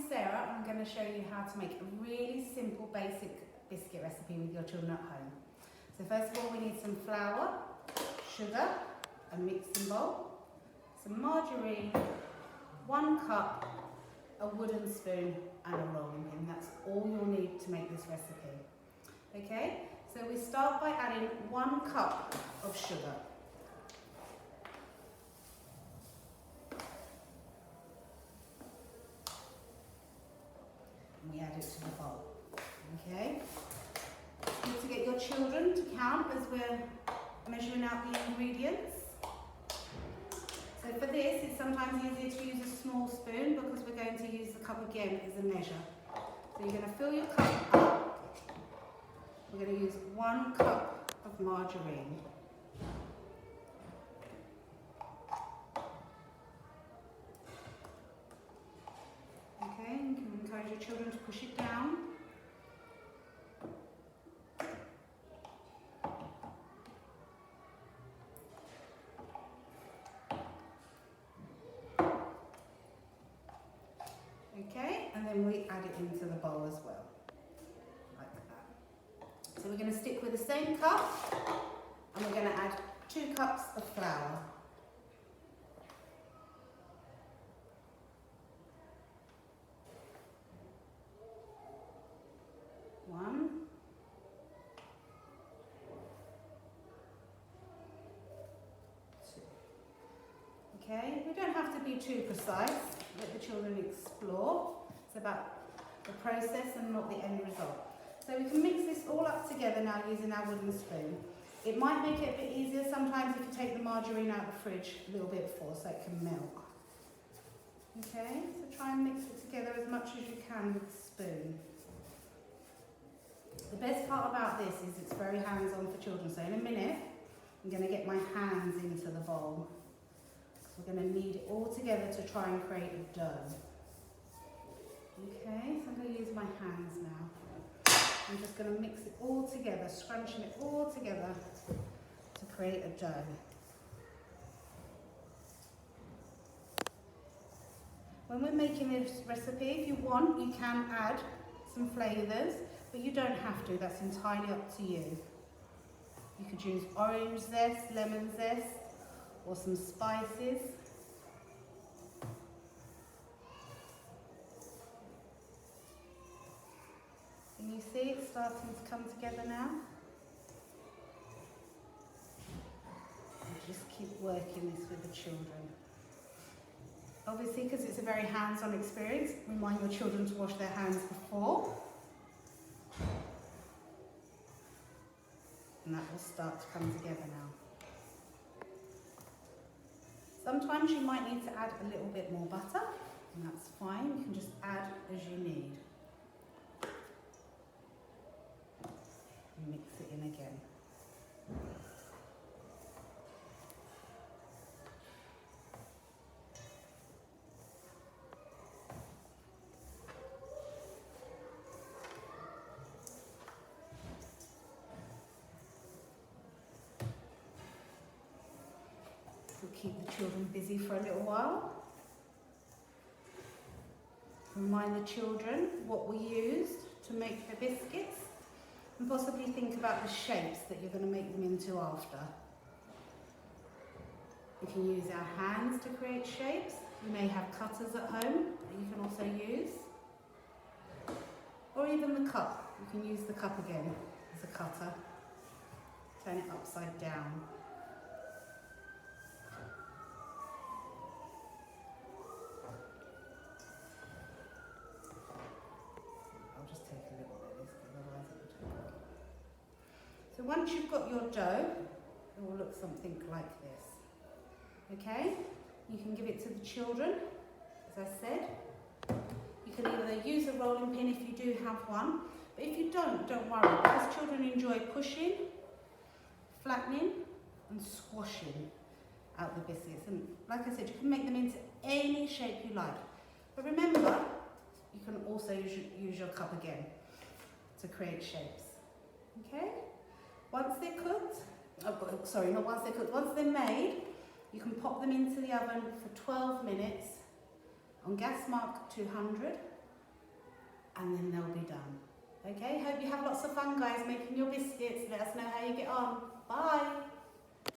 is Sarah and I'm going to show you how to make a really simple basic biscuit recipe with your children at home. So first of all we need some flour, sugar, a mixing bowl, some margarine, 1 cup, a wooden spoon and a rolling pin. That's all you'll need to make this recipe. Okay, so we start by adding 1 cup of sugar. We add it to the bowl. Okay. You need to get your children to count as we're measuring out the ingredients. So for this, it's sometimes easier to use a small spoon because we're going to use the cup again as a measure. So you're going to fill your cup up. We're going to use 1 cup of margarine. Okay, you can encourage your children to push it down. Okay, and then we add it into the bowl as well, like that. So we're going to stick with the same cup, and we're going to add 2 cups of flour. One, 2. Okay, we don't have to be too precise. Let the children explore. It's about the process and not the end result. So we can mix this all up together now using our wooden spoon. It might make it a bit easier sometimes if you take the margarine out of the fridge a little bit before so it can melt. Okay, so try and mix it together as much as you can with the spoon. The best part about this is it's very hands-on for children. So in a minute, I'm going to get my hands into the bowl. We're going to knead it all together to try and create a dough. Okay, so I'm going to use my hands now. I'm just going to mix it all together, scrunching it all together to create a dough. When we're making this recipe, if you want, you can add some flavours, but you don't have to, that's entirely up to you. You could use orange zest, lemon zest, or some spices. Can you see it starting to come together now? And just keep working this with the children. Obviously, because it's a very hands-on experience, remind your children to wash their hands before. And that will start to come together now. Sometimes you might need to add a little bit more butter, and that's fine. You can just add as you need. And mix it in again. We'll keep the children busy for a little while. Remind the children what we used to make the biscuits and possibly think about the shapes that you're going to make them into after. We can use our hands to create shapes. You may have cutters at home that you can also use. Or even the cup. You can use the cup again as a cutter. Turn it upside down. So once you've got your dough, it will look something like this. Okay? You can give it to the children, as I said. You can either use a rolling pin if you do have one, but if you don't worry, because children enjoy pushing, flattening and squashing out the biscuits. And like I said, you can make them into any shape you like. But remember, you can also use your cup again to create shapes. Okay? Once they're cooked, once they're made, you can pop them into the oven for 12 minutes on gas mark 200 and then they'll be done. Okay, hope you have lots of fun, guys, making your biscuits. Let us know how you get on. Bye.